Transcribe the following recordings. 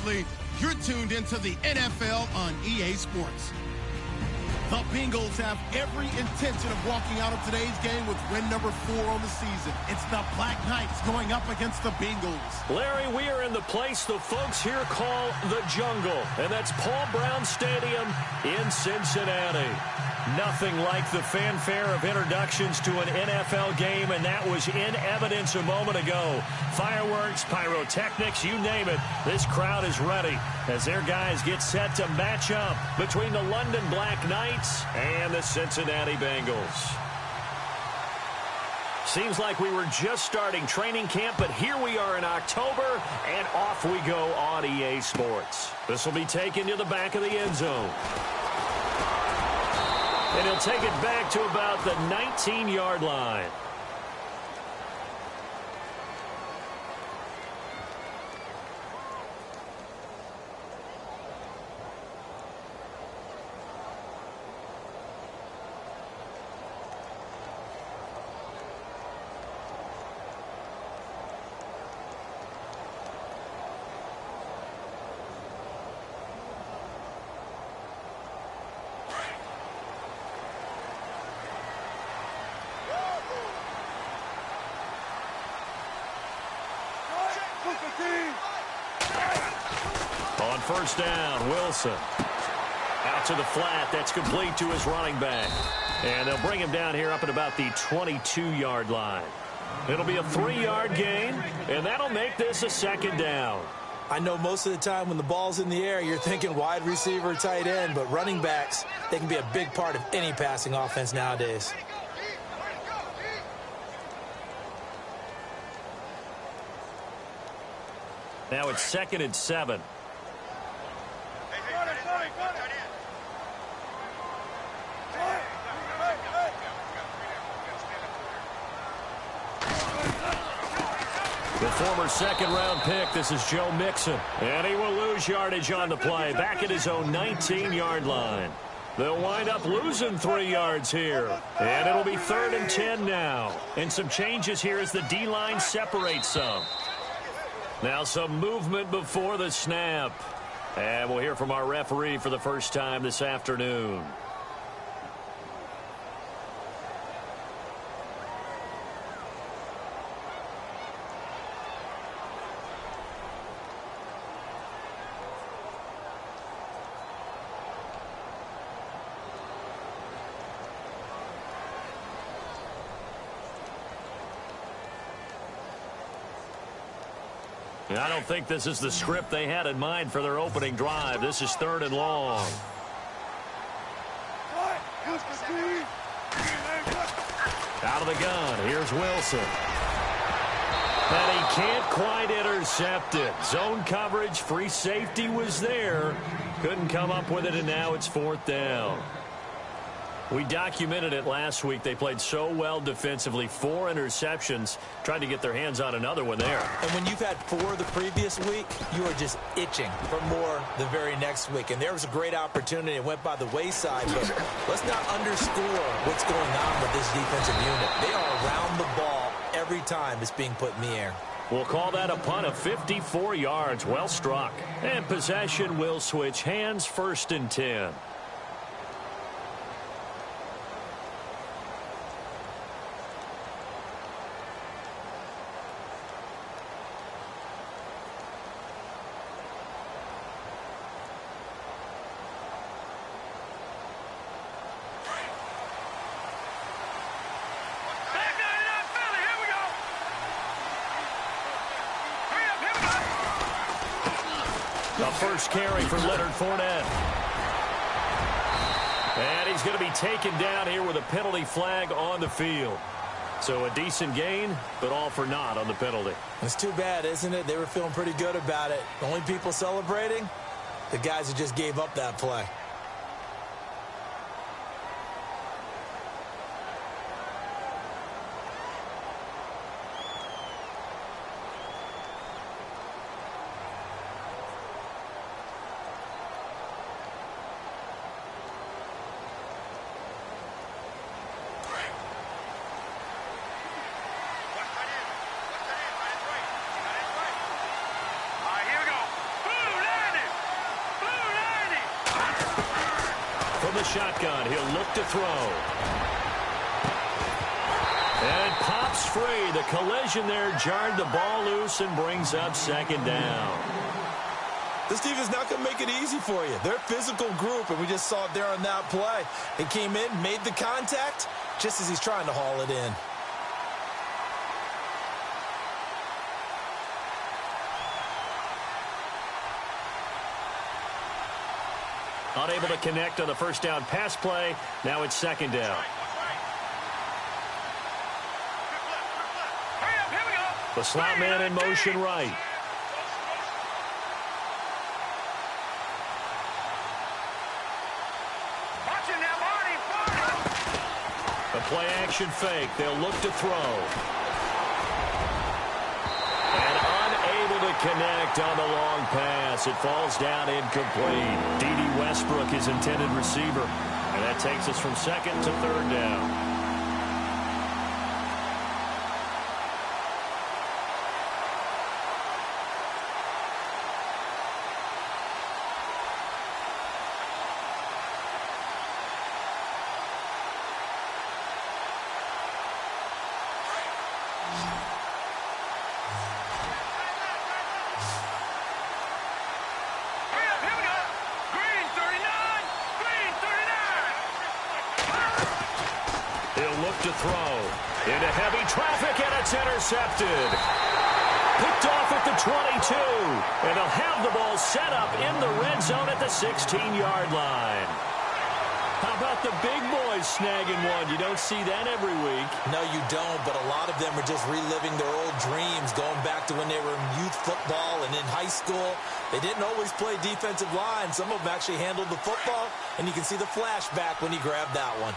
assuredly, you're tuned into the NFL on EA Sports. The Bengals have every intention of walking out of today's game with win number 4 on the season. It's the Black Knights going up against the Bengals. Larry, we are in the place the folks here call the Jungle, and that's Paul Brown Stadium in Cincinnati. Nothing like the fanfare of introductions to an NFL game, and that was in evidence a moment ago. Fireworks, pyrotechnics, you name it. This crowd is ready as their guys get set to match up between the London Black Knights and the Cincinnati Bengals. Seems like we were just starting training camp, but here we are in October, and off we go on EA Sports. This will be taken to the back of the end zone. And he'll take it back to about the 19-yard line. On first down, Wilson. Out to the flat. That's complete to his running back. And they'll bring him down here up at about the 22-yard line. It'll be a 3-yard gain, and that'll make this a second down. I know most of the time when the ball's in the air, you're thinking wide receiver, tight end, but running backs, they can be a big part of any passing offense nowadays. Now it's 2nd and 7. The former second-round pick, this is Joe Mixon. And he will lose yardage on the play, back at his own 19-yard line. They'll wind up losing 3 yards here. And it'll be 3rd and 10 now. And some changes here as the D-line separates some. Now some movement before the snap. And we'll hear from our referee for the first time this afternoon. I don't think this is the script they had in mind for their opening drive. This is 3rd and long. Out of the gun, here's Wilson. And he can't quite intercept it. Zone coverage, free safety was there. Couldn't come up with it, and now it's 4th down. We documented it last week. They played so well defensively. 4 interceptions. Tried to get their hands on another one there. And when you've had 4 the previous week, you are just itching for more the very next week. And there was a great opportunity. It went by the wayside. But let's not underscore what's going on with this defensive unit. They are around the ball every time it's being put in the air. We'll call that a punt of 54 yards. Well struck. And possession will switch hands, 1st and 10. The first carry for Leonard Fournette. And he's going to be taken down here with a penalty flag on the field. So a decent gain, but all for naught on the penalty. It's too bad, isn't it? They were feeling pretty good about it. The only people celebrating, the guys who just gave up that play. From the shotgun, he'll look to throw. And pops free. The collision there jarred the ball loose and brings up second down. This defense is not going to make it easy for you. They're a physical group, and we just saw it there on that play. He came in, made the contact, just as he's trying to haul it in. Unable to connect on the first down pass play. Now it's second down. The slot man in motion right. The play action fake. They'll look to throw. And unable to connect on the long pass. It falls down incomplete. D.D. Westbrook, his intended receiver. And that takes us from second to third down. To throw into heavy traffic, and it's intercepted. Picked off at the 22, and they'll have the ball set up in the red zone at the 16-yard line. How about the big boys snagging one? You don't see that every week. No, you don't, but a lot of them are just reliving their old dreams, going back to when they were in youth football and in high school. They didn't always play defensive line. Some of them actually handled the football, and you can see the flashback when he grabbed that one.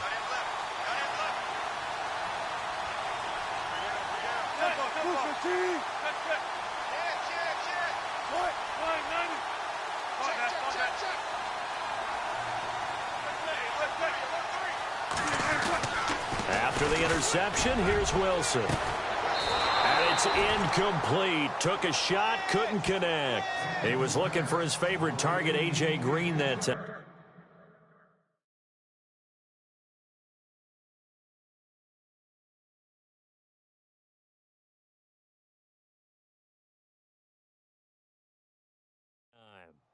After the interception, here's Wilson. And it's incomplete. Took a shot, couldn't connect. He was looking for his favorite target, A.J. Green, that time.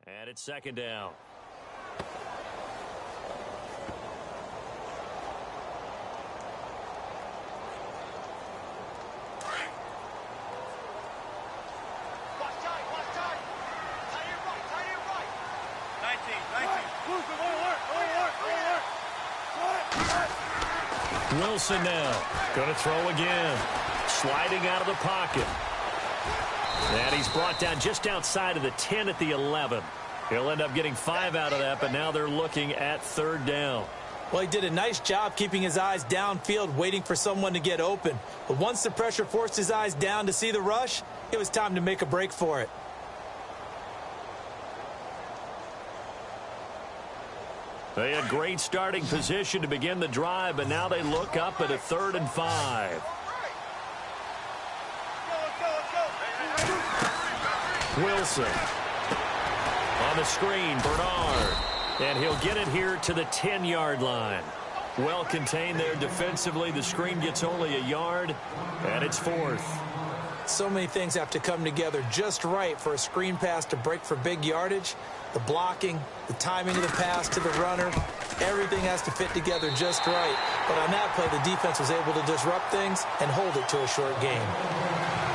And it's second down. Wilson now going to throw again. Sliding out of the pocket. And he's brought down just outside of the 10 at the 11. He'll end up getting 5 out of that, but now they're looking at third down. Well, he did a nice job keeping his eyes downfield, waiting for someone to get open. But once the pressure forced his eyes down to see the rush, it was time to make a break for it. They had great starting position to begin the drive, but now they look up at a 3rd and 5. Wilson. On the screen, Bernard. And he'll get it here to the 10-yard line. Well contained there defensively. The screen gets only a yard, and it's 4th. So many things have to come together just right for a screen pass to break for big yardage. The blocking, the timing of the pass to the runner, everything has to fit together just right. But on that play, the defense was able to disrupt things and hold it to a short game.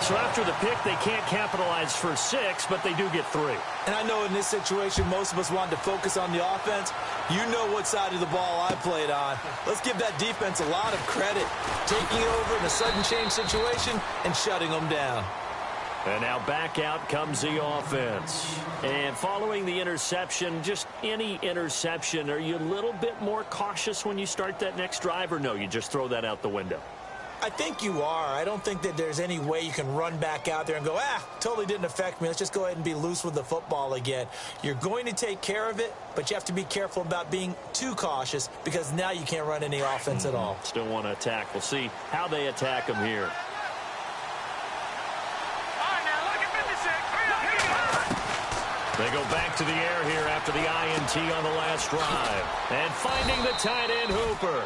So after the pick, they can't capitalize for 6, but they do get 3. And I know in this situation, most of us wanted to focus on the offense. You know what side of the ball I played on. Let's give that defense a lot of credit. Taking over in a sudden change situation and shutting them down. And now back out comes the offense. And following the interception, just any interception, are you a little bit more cautious when you start that next drive, or no, you just throw that out the window? I think you are. I don't think that there's any way you can run back out there and go, totally didn't affect me. Let's just go ahead and be loose with the football again. You're going to take care of it, but you have to be careful about being too cautious because now you can't run any offense at all. Still want to attack. We'll see how they attack them here. They go back to the air here after the INT on the last drive. And finding the tight end Hooper.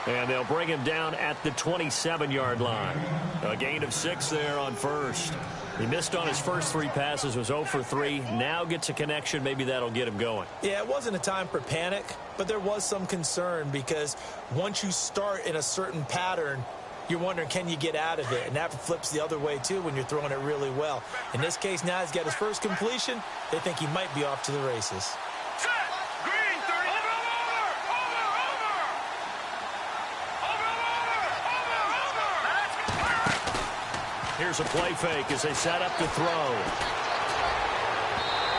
And they'll bring him down at the 27-yard line. A gain of 6 there on first. He missed on his first 3 passes, was 0 for 3. Now gets a connection. Maybe that'll get him going. Yeah, it wasn't a time for panic, but there was some concern because once you start in a certain pattern, you're wondering, can you get out of it? And that flips the other way, too, when you're throwing it really well. In this case, now he's got his first completion. They think he might be off to the races. Here's a play fake as they set up to throw.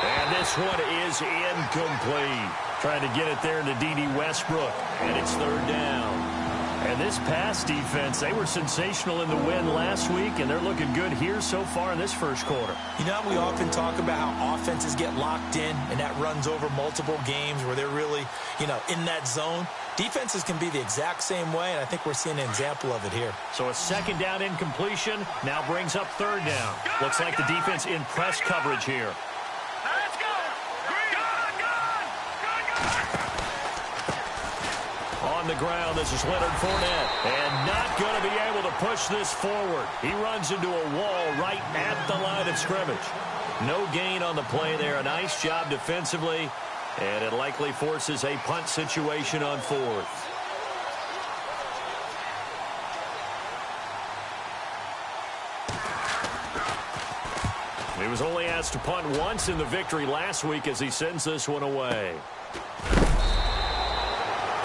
And this one is incomplete. Trying to get it there to D.D. Westbrook. And it's 3rd down. And this pass defense, they were sensational in the win last week, and they're looking good here so far in this first quarter. You know, we often talk about how offenses get locked in, and that runs over multiple games where they're really, in that zone. Defenses can be the exact same way, and I think we're seeing an example of it here. So a 2nd down incompletion now brings up 3rd down. Looks like the defense in press coverage here. On the ground, this is Leonard Fournette. And not going to be able to push this forward. He runs into a wall right at the line of scrimmage. No gain on the play there. A nice job defensively. And it likely forces a punt situation on 4th. He was only asked to punt once in the victory last week as he sends this one away.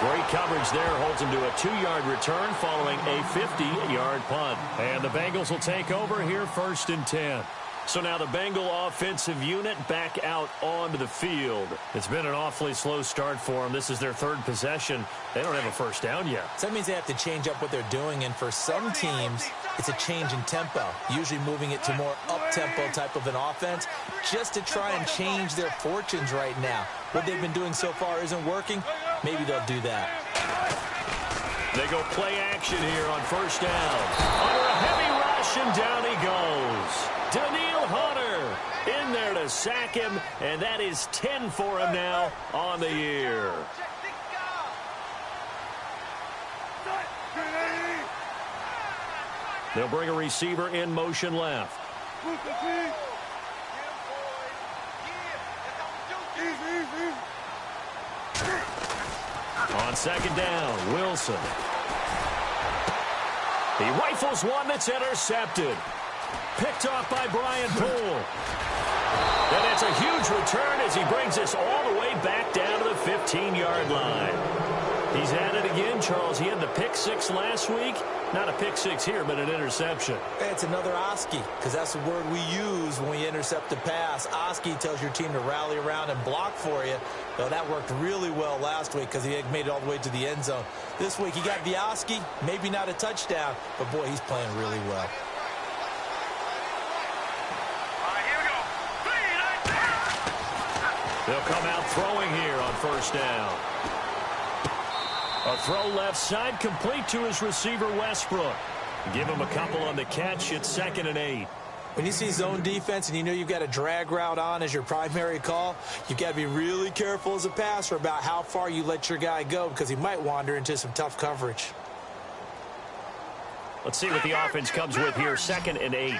Great coverage there, holds him to a 2-yard return following a 50-yard punt. And the Bengals will take over here 1st and 10. So now the Bengal offensive unit back out onto the field. It's been an awfully slow start for them. This is their 3rd possession. They don't have a first down yet. So that means they have to change up what they're doing, and for some teams, it's a change in tempo, usually moving it to more up-tempo type of an offense just to try and change their fortunes right now. What they've been doing so far isn't working. Maybe they'll do that. They go play action here on 1st down. Under a heavy rush, and down he goes. Daniil Hunter in there to sack him, and that is 10 for him now on the year. They'll bring a receiver in motion left. On 2nd down, Wilson. He rifles one that's intercepted. Picked off by Brian Poole. And it's a huge return as he brings this all the way back down to the 15-yard line. He's at it again, Charles. He had the pick 6 last week. Not a pick 6 here, but an interception. It's another Oski, because that's the word we use when we intercept a pass. Oski tells your team to rally around and block for you. Though that worked really well last week because he made it all the way to the end zone. This week he got the Oski, maybe not a touchdown, but boy, he's playing really well. They'll come out throwing here on 1st down. A throw left side, complete to his receiver, Westbrook. Give him a couple on the catch. It's 2nd and 8. When you see zone defense and you know you've got a drag route on as your primary call, you've got to be really careful as a passer about how far you let your guy go because he might wander into some tough coverage. Let's see what the offense comes with here. 2nd and 8.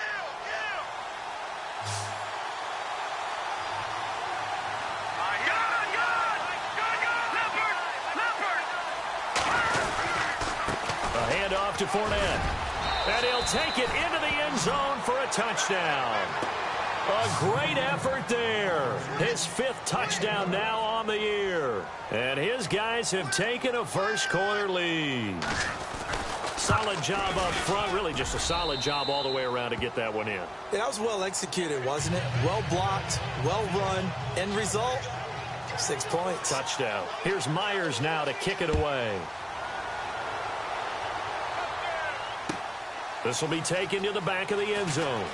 To Fournette. And he'll take it into the end zone for a touchdown. A great effort there. His 5th touchdown now on the year. And his guys have taken a first-quarter lead. Solid job up front. Really just a solid job all the way around to get that one in. Yeah, that was well executed, wasn't it? Well blocked, well run. End result, 6 points. Touchdown. Here's Myers now to kick it away. This will be taken to the back of the end zone.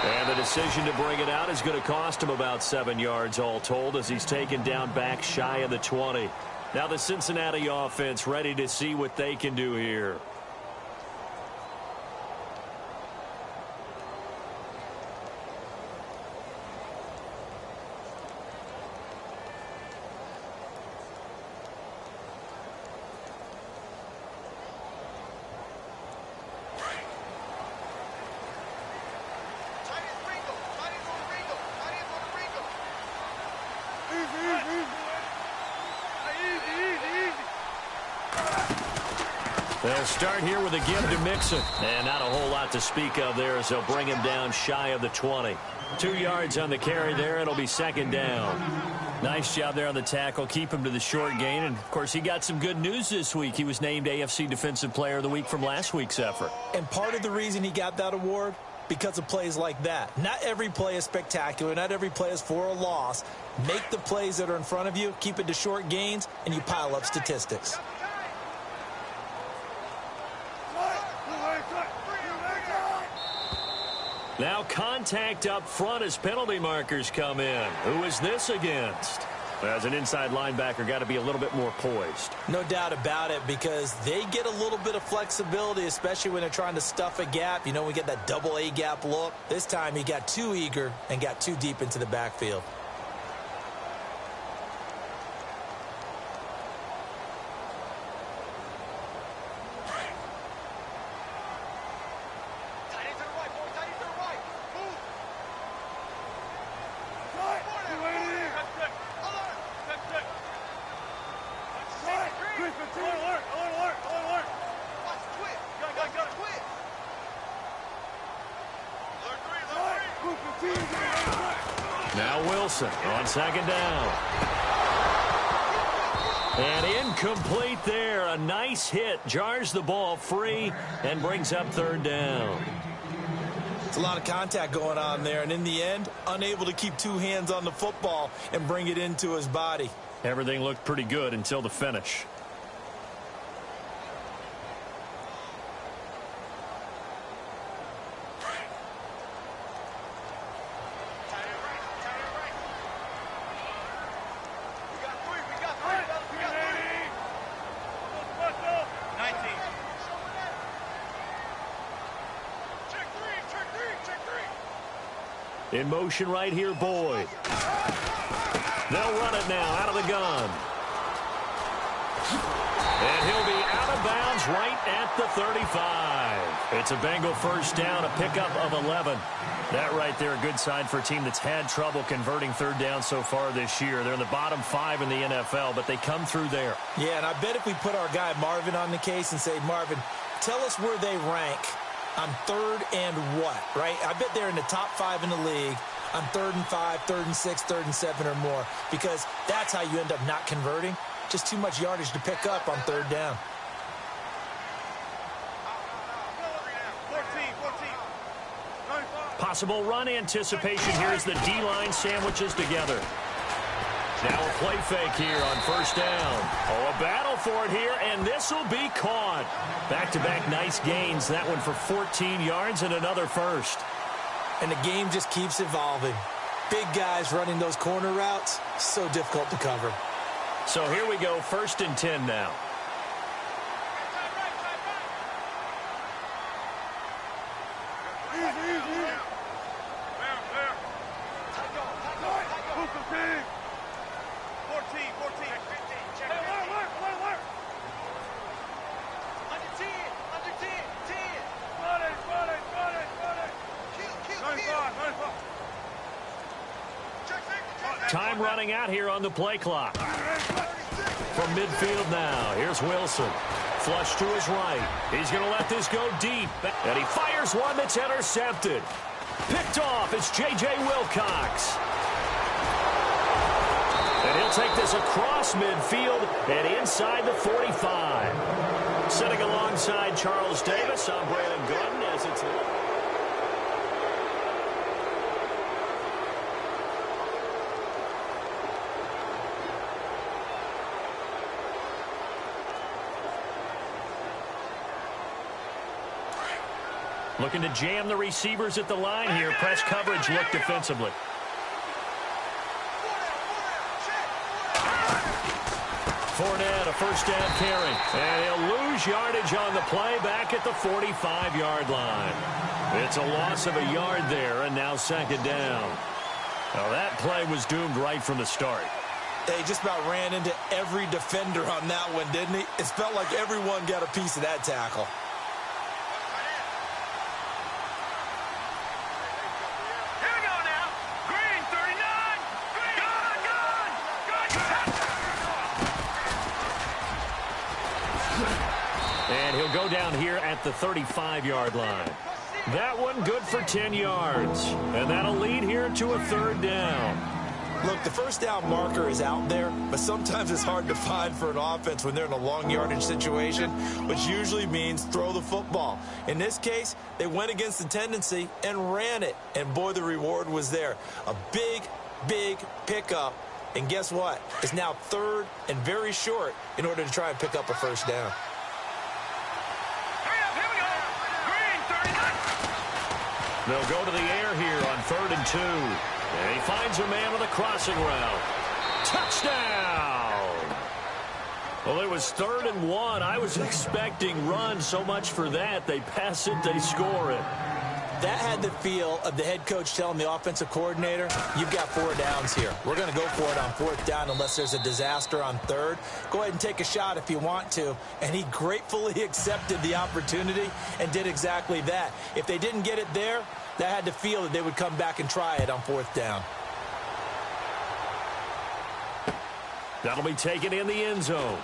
And the decision to bring it out is going to cost him about 7 yards all told as he's taken down back shy of the 20. Now the Cincinnati offense ready to see what they can do here. They'll start here with a give to Mixon. And not a whole lot to speak of there as they'll bring him down shy of the 20. 2 yards on the carry there. It'll be second down. Nice job there on the tackle. Keep him to the short gain. And, of course, he got some good news this week. He was named AFC Defensive Player of the Week from last week's effort. And part of the reason he got that award, because of plays like that. Not every play is spectacular. Not every play is for a loss. Make the plays that are in front of you, keep it to short gains, and you pile up statistics. Now contact up front as penalty markers come in. Who is this against? As an inside linebacker, got to be a little bit more poised. No doubt about it, because they get a little bit of flexibility, especially when they're trying to stuff a gap. You know, we get that double A gap look. This time he got too eager and got too deep into the backfield. Now Wilson on second down. And incomplete there. A nice hit. Jars the ball free and brings up third down. It's a lot of contact going on there. And in the end, unable to keep two hands on the football and bring it into his body. Everything looked pretty good until the finish. In motion right here, Boyd. They'll run it now out of the gun. And he'll be out of bounds right at the 35. It's a Bengal first down, a pickup of 11. That right there, a good sign for a team that's had trouble converting third down so far this year. They're in the bottom 5 in the NFL, but they come through there. Yeah, and I bet if we put our guy Marvin on the case and say, Marvin, tell us where they rank on third and what, right? I bet they're in the top 5 in the league on 3rd and 5, 3rd and 6, 3rd and 7 or more, because that's how you end up not converting. Just too much yardage to pick up on third down. Possible run anticipation here as the D-line sandwiches together. Now a play fake here on first down. Oh, a battle for it here, and this will be caught. Back-to-back nice gains. That one for 14 yards and another first. And the game just keeps evolving. Big guys running those corner routes, so difficult to cover. So here we go, 1st and 10 now. Time running out here on the play clock. From midfield now, here's Wilson. Flush to his right. He's going to let this go deep. And he fires one that's intercepted. Picked off, it's J.J. Wilcox. And he'll take this across midfield and inside the 45. Sitting alongside Charles Davis, I'm Brandon Gordon as it's... Looking to jam the receivers at the line here. Press coverage look defensively. Fournette, a first down carry. And he'll lose yardage on the play back at the 45-yard line. It's a loss of a yard there, and now second down. Now that play was doomed right from the start. They just about ran into every defender on that one, didn't he? It felt like everyone got a piece of that tackle. And he'll go down here at the 35-yard line. That one good for 10 yards. And that'll lead here to a third down. Look, the first down marker is out there, but sometimes it's hard to find for an offense when they're in a long yardage situation, which usually means throw the football. In this case, they went against the tendency and ran it. And, boy, the reward was there. A big, big pickup. And guess what? It's now third and very short in order to try and pick up a first down. They'll go to the air here on 3rd and 2. And he finds a man on the crossing route. Touchdown! Well, it was 3rd and 1. I was expecting run, so much for that. They pass it, they score it. That had the feel of the head coach telling the offensive coordinator, you've got 4 downs here. We're going to go for it on 4th down unless there's a disaster on 3rd. Go ahead and take a shot if you want to. And he gratefully accepted the opportunity and did exactly that. If they didn't get it there, that had to feel that they would come back and try it on 4th down. That'll be taken in the end zone.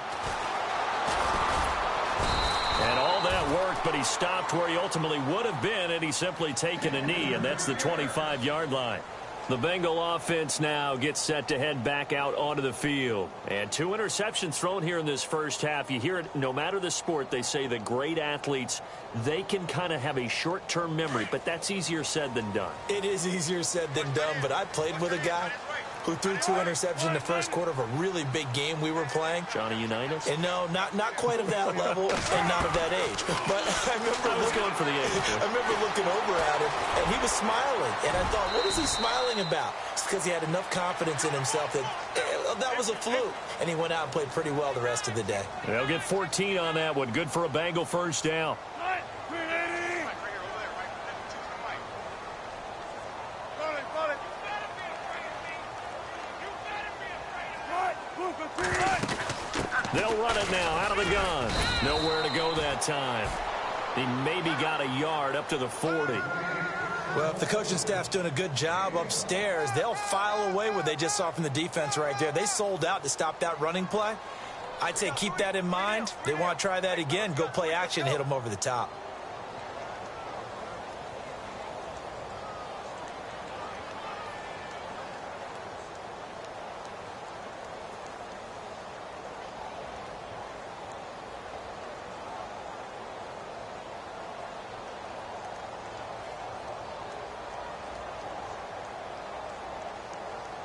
And all that worked, but he stopped where he ultimately would have been, and he's simply taken a knee, and that's the 25-yard line. The Bengal offense now gets set to head back out onto the field. And 2 interceptions thrown here in this first half. You hear it, no matter the sport, they say the great athletes, they can kind of have a short-term memory, but that's easier said than done. It is easier said than done, but I played with a guy who threw 2 interceptions in the first quarter of a really big game we were playing. Johnny Unitas? And no, not quite of that level and not of that age. But I was going for the age. I remember looking over at him, and he was smiling. And I thought, what is he smiling about? It's because he had enough confidence in himself that that was a fluke. And he went out and played pretty well the rest of the day. They'll get 14 on that one. Good for a Bengal first down. They'll run it now out of the gun. Nowhere to go that time. He maybe got a yard up to the 40. Well, if the coaching staff's doing a good job upstairs, they'll file away what they just saw from the defense right there. They sold out to stop that running play. I'd say keep that in mind. They want to try that again. Go play action, hit them over the top.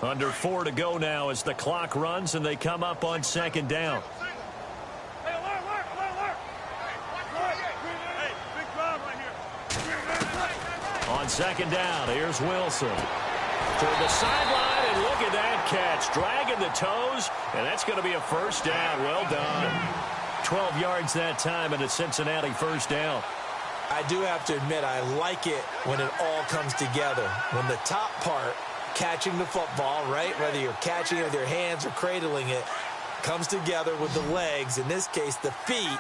Under 4 to go now as the clock runs and they come up on 2nd down. On 2nd down, here's Wilson. Toward the sideline, and look at that catch. Dragging the toes, and that's going to be a first down. Well done. 12 yards that time, and a Cincinnati first down. I do have to admit, I like it when it all comes together. When the top part, catching the football, right, whether you're catching it with your hands or cradling it, comes together with the legs, in this case the feet,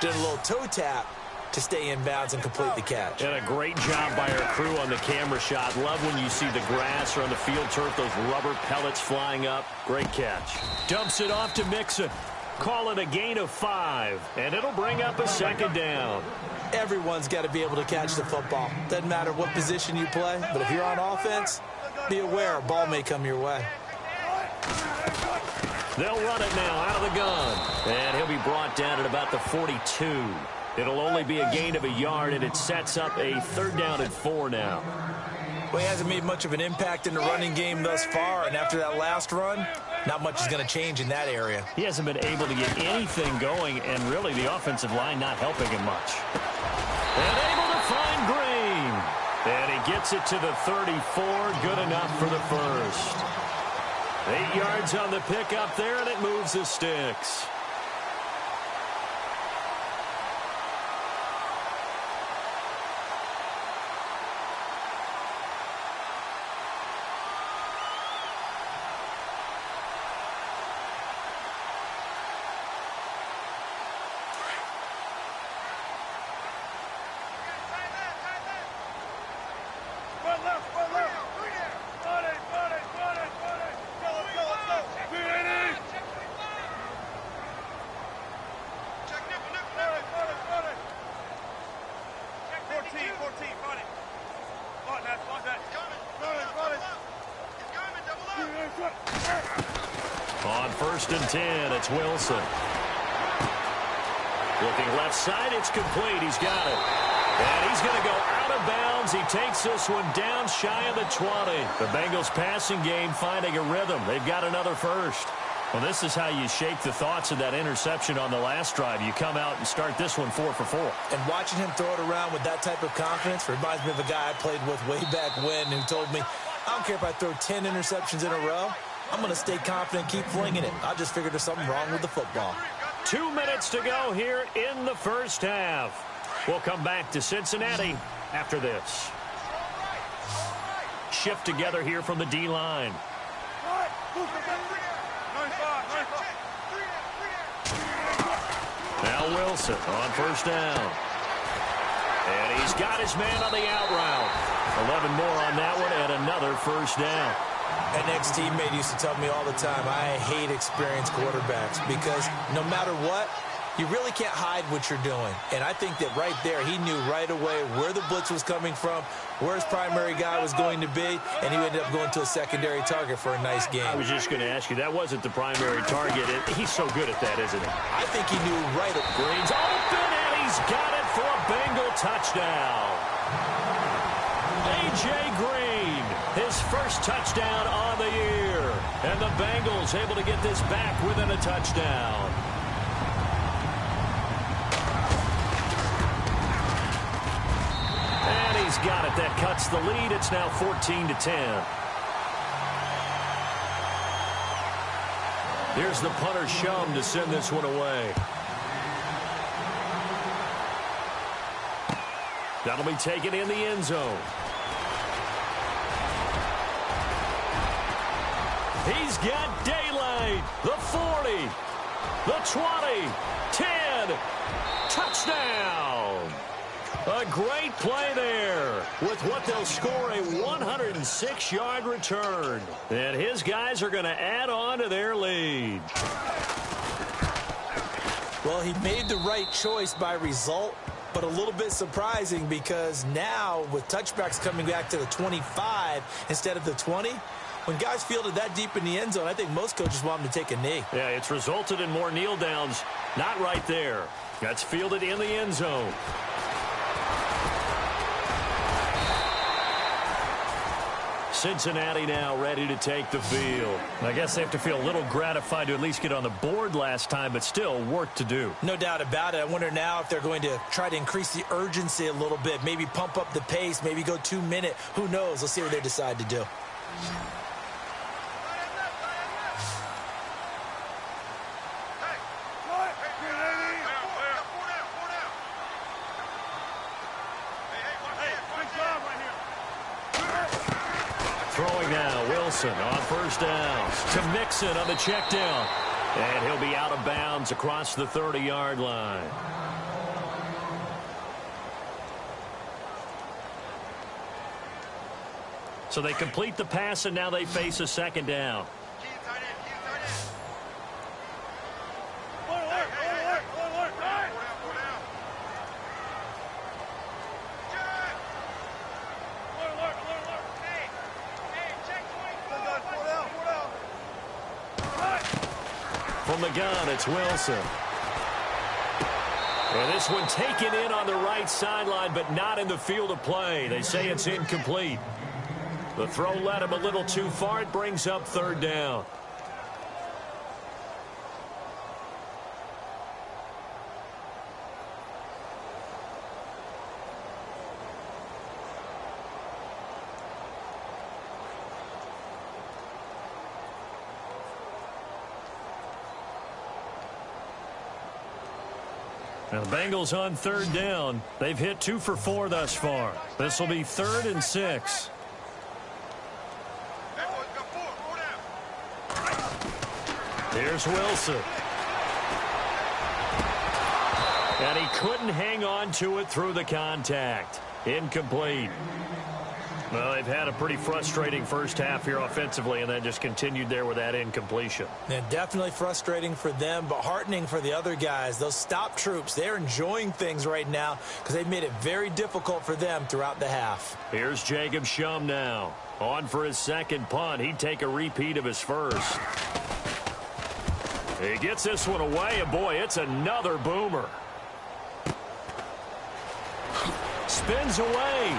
did a little toe tap to stay in bounds and complete the catch. And a great job by our crew on the camera shot. Love when you see the grass or on the field turf, those rubber pellets flying up. Great catch. Dumps it off to Mixon. Call it a gain of 5, and it'll bring up a 2nd down. Everyone's got to be able to catch the football. Doesn't matter what position you play, but if you're on offense, be aware a ball may come your way. They'll run it now out of the gun. And he'll be brought down at about the 42. It'll only be a gain of a yard, and it sets up a 3rd down and 4 now. Well, he hasn't made much of an impact in the running game thus far, and after that last run, not much is going to change in that area. He hasn't been able to get anything going, and really the offensive line not helping him much. And able to find Green. And he gets it to the 34. Good enough for the first. 8 yards on the pickup there, and it moves the sticks. On 1st and 10, it's Wilson. Looking left side, it's complete. He's got it. And he's going to go out of bounds. He takes this one down shy of the 20. The Bengals passing game finding a rhythm. They've got another first. Well, this is how you shake the thoughts of that interception on the last drive. You come out and start this one 4 for 4. And watching him throw it around with that type of confidence reminds me of a guy I played with way back when who told me, I don't care if I throw 10 interceptions in a row. I'm going to stay confident, keep flinging it. I just figured there's something wrong with the football. 2 minutes to go here in the first half. We'll come back to Cincinnati after this. Shift together here from the D-line. Now Wilson on 1st down. And he's got his man on the out route. 11 more on that one and another 1st down. An ex-teammate used to tell me all the time, I hate experienced quarterbacks because no matter what, you really can't hide what you're doing. And I think that right there, he knew right away where the blitz was coming from, where his primary guy was going to be, and he ended up going to a secondary target for a nice game. I was just going to ask you, that wasn't the primary target. He's so good at that, isn't he? I think he knew right at Green's open, and he's got it for a Bengal touchdown. A.J. Green, his first touchdown on the year. And the Bengals able to get this back within a touchdown. And he's got it. That cuts the lead. It's now 14-10. Here's the punter Shum to send this one away. That'll be taken in the end zone. He's got daylight. The 40, the 20, 10, touchdown. A great play there with what they'll score a 106-yard return. And his guys are going to add on to their lead. Well, he made the right choice by result, but a little bit surprising because now with touchbacks coming back to the 25 instead of the 20, when guys fielded that deep in the end zone, I think most coaches want them to take a knee. Yeah, it's resulted in more kneel downs. Not right there. That's fielded in the end zone. Cincinnati now ready to take the field. I guess they have to feel a little gratified to at least get on the board last time, but still work to do. No doubt about it. I wonder now if they're going to try to increase the urgency a little bit, maybe pump up the pace, maybe go 2 minute. Who knows? Let's see what they decide to do. Throwing now, Wilson on 1st down to Mixon on the check down. And he'll be out of bounds across the 30-yard line. So they complete the pass, and now they face a 2nd down. From the gun, it's Wilson. And this one taken in on the right sideline, but not in the field of play. They say it's incomplete. The throw led him a little too far. It brings up 3rd down. Now the Bengals on 3rd down. They've hit 2 for 4 thus far. This will be 3rd and 6. Here's Wilson. And he couldn't hang on to it through the contact. Incomplete. Well, they've had a pretty frustrating first half here offensively, and then just continued there with that incompletion. Yeah, definitely frustrating for them, but heartening for the other guys. Those stop troops, they're enjoying things right now because they've made it very difficult for them throughout the half. Here's Jacob Shum now. On for his second punt. He'd take a repeat of his first. He gets this one away, and boy, it's another boomer. Spins away.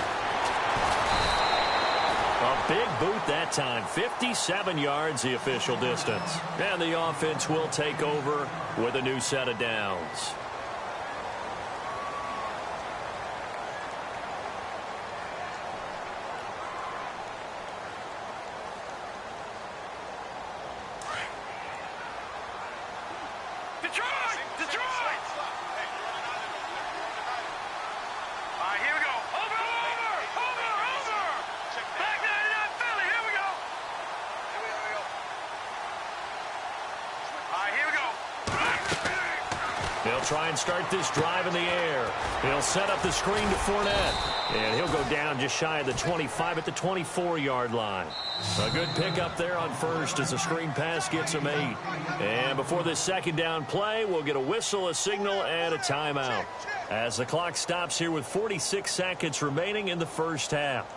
A big boot that time. 57 yards the official distance. And the offense will take over with a new set of downs. He'll try and start this drive in the air. He'll set up the screen to Fournette. And he'll go down just shy of the 25 at the 24-yard line. A good pickup there on first as the screen pass gets him 8. And before this second down play, we'll get a whistle, a signal, and a timeout. As the clock stops here with 46 seconds remaining in the first half.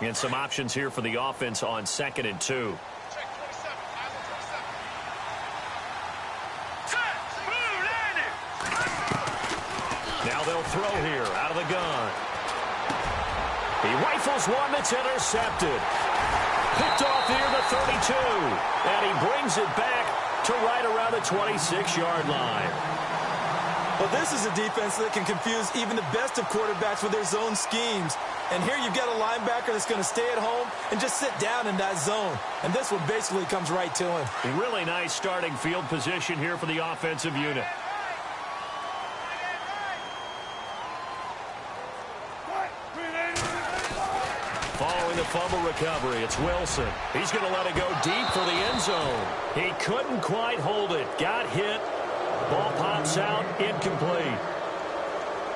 And some options here for the offense on 2nd and 2. Now they'll throw here out of the gun. He rifles one that's intercepted. Picked off near the 32. And he brings it back to right around the 26-yard line. Well, this is a defense that can confuse even the best of quarterbacks with their zone schemes. And here you've got a linebacker that's going to stay at home and just sit down in that zone. And this one basically comes right to him. Really nice starting field position here for the offensive unit. Following the fumble recovery, it's Wilson. He's going to let it go deep for the end zone. He couldn't quite hold it. Got hit. Ball pops out, incomplete.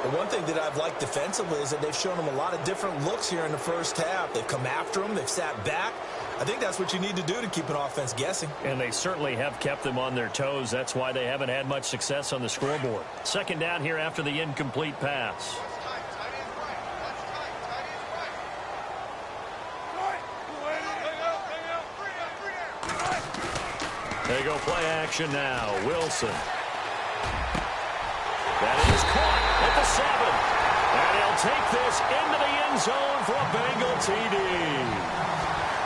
The one thing that I've liked defensively is that they've shown him a lot of different looks here in the first half. They've come after him. They've sat back. I think that's what you need to do to keep an offense guessing. And they certainly have kept them on their toes. That's why they haven't had much success on the scoreboard. Second down here after the incomplete pass. There you go, play action now. Wilson. That is caught at the 7. And he'll take this into the end zone for a Bengal TD.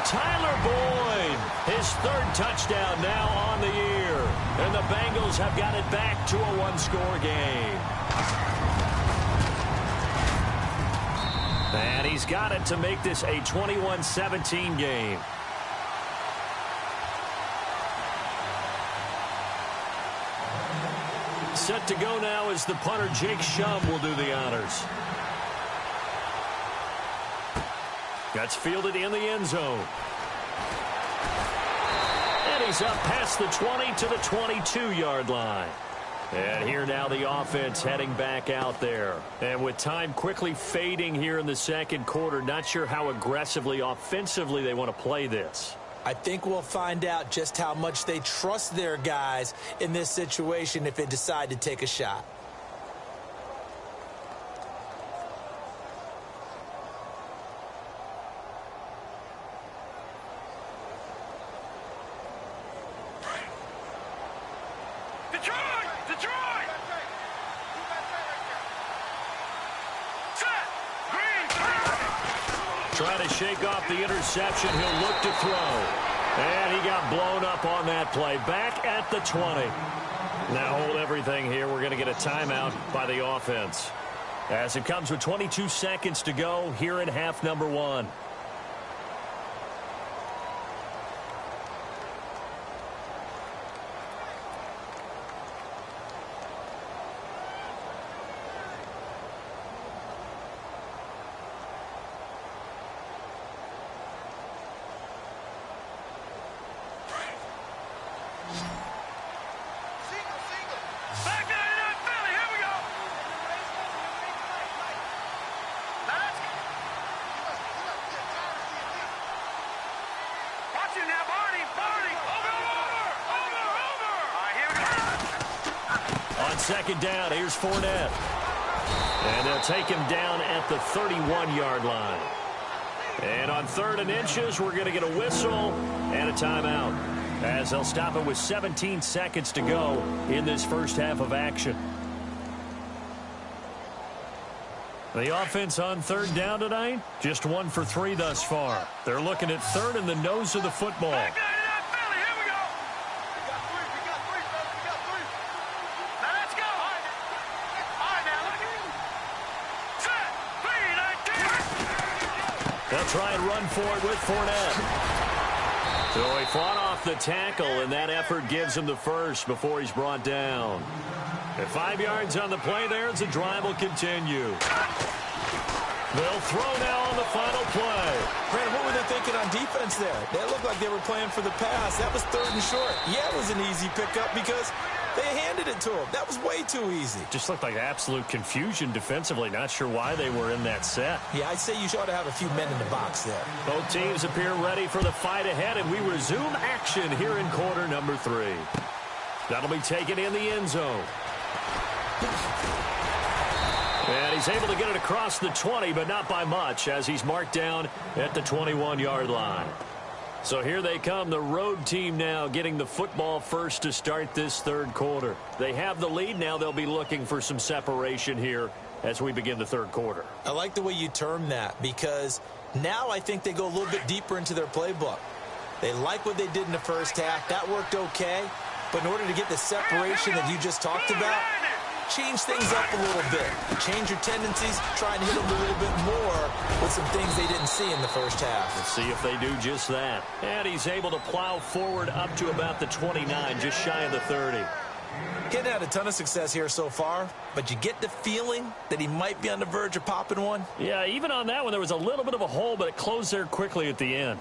Tyler Boyd, his 3rd touchdown now on the year. And the Bengals have got it back to a one-score game. And he's got it to make this a 21-17 game. Set to go now as the punter Jake Shum will do the honors. That's fielded in the end zone. And he's up past the 20 to the 22-yard line. And here now the offense heading back out there. And with time quickly fading here in the second quarter, not sure how aggressively, offensively they want to play this. I think we'll find out just how much they trust their guys in this situation if they decide to take a shot. Trying to shake off the interception. He'll look to throw. And he got blown up on that play. Back at the 20. Now hold everything here. We're going to get a timeout by the offense. As it comes with 22 seconds to go here in half number 1. second down. Here's Fournette. And they'll take him down at the 31-yard line. And on 3rd and inches, we're going to get a whistle and a timeout, as they'll stop it with 17 seconds to go in this first half of action. The offense on 3rd down tonight, just 1 for 3 thus far. They're looking at 3rd and the nose of the football. They'll try and run for it with Fournette. So he fought off the tackle, and that effort gives him the first before he's brought down. At 5 yards on the play there as the drive will continue. They'll throw now on the final play. Brandon, what were they thinking on defense there? They looked like they were playing for the pass. That was 3rd and short. Yeah, it was an easy pickup because they handed it to him. That was way too easy. Just looked like absolute confusion defensively. Not sure why they were in that set. Yeah, I'd say you ought to have a few men in the box there. Both teams appear ready for the fight ahead, and we resume action here in quarter number 3. That'll be taken in the end zone. And he's able to get it across the 20, but not by much, as he's marked down at the 21-yard line. So here they come, the road team now getting the football first to start this 3rd quarter. They have the lead. Now they'll be looking for some separation here as we begin the 3rd quarter. I like the way you term that, because now I think they go a little bit deeper into their playbook. They like what they did in the first half. That worked okay. But in order to get the separation that you just talked about, change things up a little bit. Change your tendencies, try and hit them a little bit more with some things they didn't see in the first half. Let's see if they do just that. And he's able to plow forward up to about the 29, just shy of the 30. Getting had a ton of success here so far, but you get the feeling that he might be on the verge of popping one. Yeah, even on that one, there was a little bit of a hole, but it closed there quickly at the end.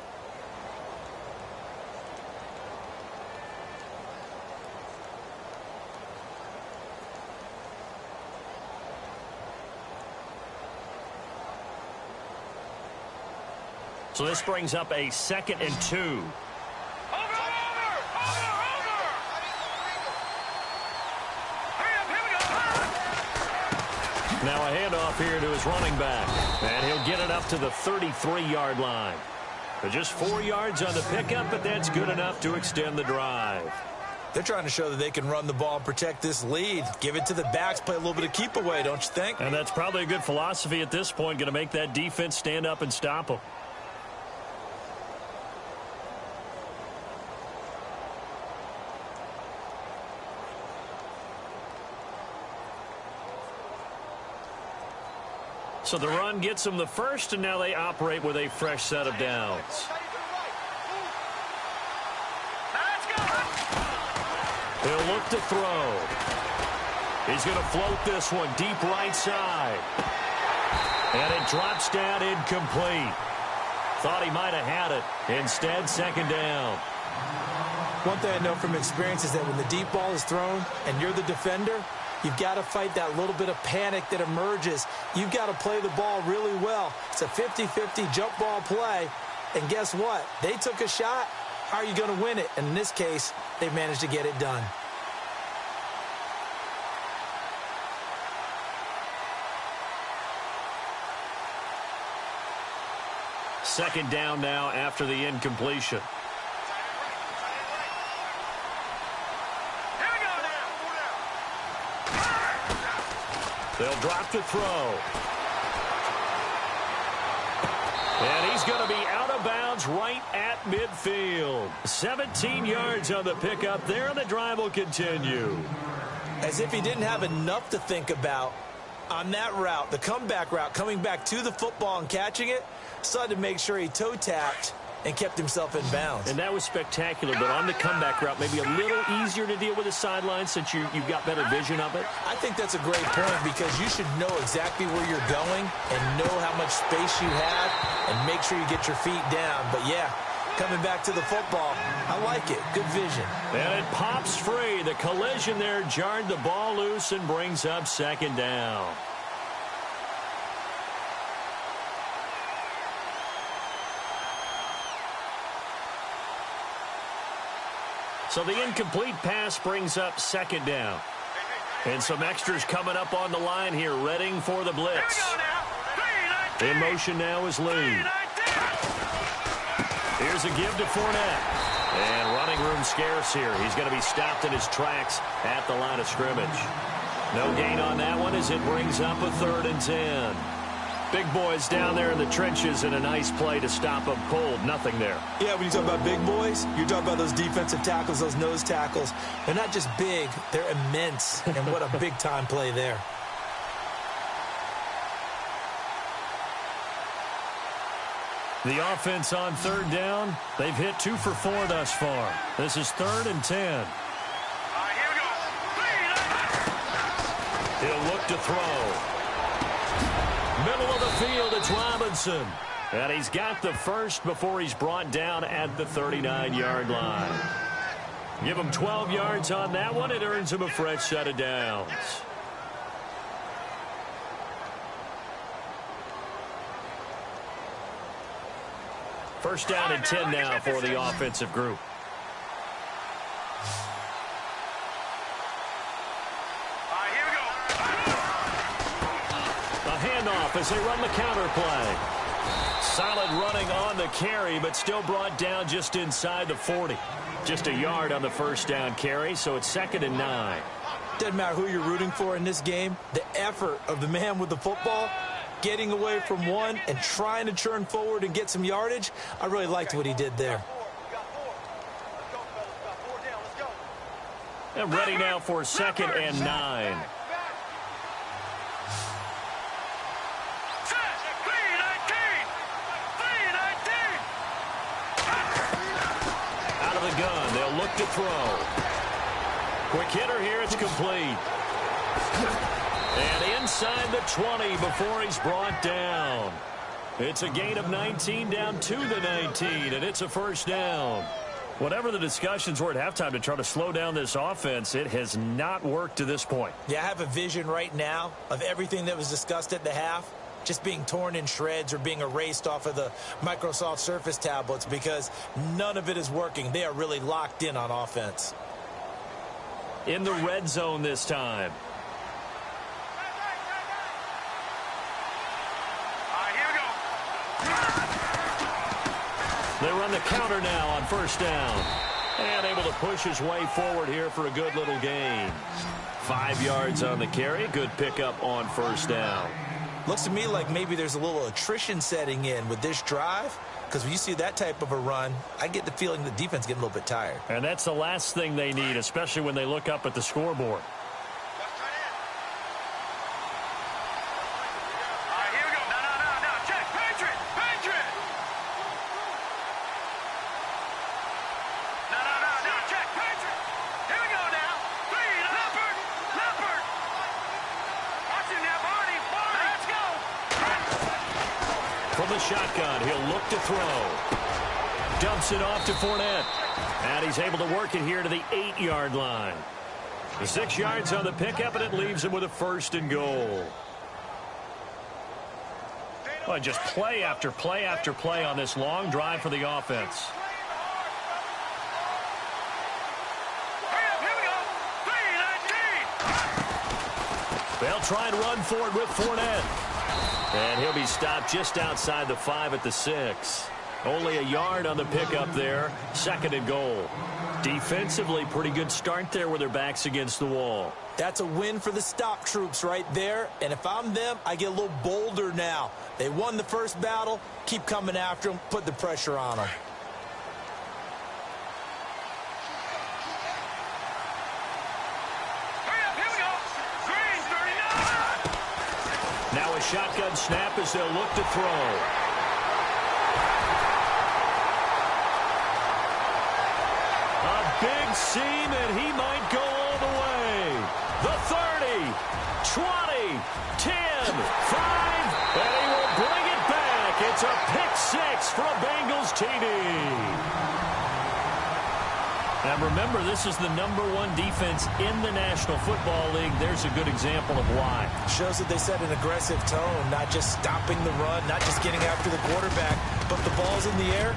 So this brings up a 2nd and 2. Now a handoff here to his running back. And he'll get it up to the 33-yard line. Just 4 yards on the pickup, but that's good enough to extend the drive. They're trying to show that they can run the ball and protect this lead. Give it to the backs, play a little bit of keep away, don't you think? And that's probably a good philosophy at this point, going to make that defense stand up and stop them. So the run gets them the first, and now they operate with a fresh set of downs. He'll look to throw. He's going to float this one deep right side. And it drops down incomplete. Thought he might have had it. Instead, 2nd down. One thing I know from experience is that when the deep ball is thrown and you're the defender, you've got to fight that little bit of panic that emerges. You've got to play the ball really well. It's a 50-50 jump ball play. And guess what? They took a shot. How are you going to win it? And in this case, they've managed to get it done. Second down now after the incompletion. They'll drop the throw. And he's going to be out of bounds right at midfield. 17 yards on the pickup there, and the drive will continue. As if he didn't have enough to think about on that route, the comeback route, coming back to the football and catching it, decided to make sure he toe-tapped and kept himself in bounds. And that was spectacular, but on the comeback route, maybe a little easier to deal with the sideline since you've got better vision of it. I think that's a great point, because you should know exactly where you're going and know how much space you have and make sure you get your feet down. But, yeah, coming back to the football, I like it. Good vision. And it pops free. The collision there jarred the ball loose and brings up 2nd down. So the incomplete pass brings up 2nd down. And some extras coming up on the line here, readying for the blitz. In motion now is Lee. Here's a give to Fournette. And running room scarce here. He's going to be stopped in his tracks at the line of scrimmage. No gain on that one as it brings up a 3rd and 10. Big boys down there in the trenches and a nice play to stop them cold. Nothing there. Yeah, when you talk about big boys, you're talking about those defensive tackles, those nose tackles. They're not just big, they're immense. And what a big-time play there. The offense on 3rd down. They've hit 2 for 4 thus far. This is 3rd and 10. He'll look to throw. Middle of the field, it's Robinson. And he's got the first before he's brought down at the 39-yard line. Give him 12 yards on that one. It earns him a fresh set of downs. First down and 10 now for the offensive group. As they run the counter play. Solid running on the carry, but still brought down just inside the 40. Just a yard on the first down carry, so it's 2nd and 9. Doesn't matter who you're rooting for in this game. The effort of the man with the football, getting away from one and trying to churn forward and get some yardage, I really liked what he did there. And ready now for 2nd and 9. Gun. They'll look to throw. Quick hitter here. It's complete. And inside the 20 before he's brought down. It's a gain of 19 down to the 19, and it's a first down. Whatever the discussions were at halftime to try to slow down this offense, it has not worked to this point. Yeah, I have a vision right now of everything that was discussed at the half just being torn in shreds or being erased off of the Microsoft Surface tablets because none of it is working. They are really locked in on offense. In the red zone this time. They run the counter now on first down. And able to push his way forward here for a good little gain. 5 yards on the carry. Good pickup on first down. Looks to me like maybe there's a little attrition setting in with this drive, because when you see that type of a run, I get the feeling the defense getting a little bit tired. And that's the last thing they need, especially when they look up at the scoreboard. From the shotgun, he'll look to throw. Dumps it off to Fournette. And he's able to work it here to the 8-yard line. 6 yards on the pickup, and it leaves him with a 1st and goal. Well, just play after play after play on this long drive for the offense. They'll try and run for it with Fournette. And he'll be stopped just outside the 5 at the 6. Only a yard on the pickup there. 2nd and goal. Defensively, pretty good start there with their backs against the wall. That's a win for the stop troops right there. And if I'm them, I get a little bolder now. They won the first battle. Keep coming after them. Put the pressure on them. Now a shotgun snap as they'll look to throw. A big seam, and he might go all the way. The 30, 20, 10, 5, and he will bring it back. It's a pick-6 for a Bengals TD. And remember, this is the #1 defense in the National Football League. There's a good example of why. Shows that they set an aggressive tone, not just stopping the run, not just getting after the quarterback, but the ball's in the air.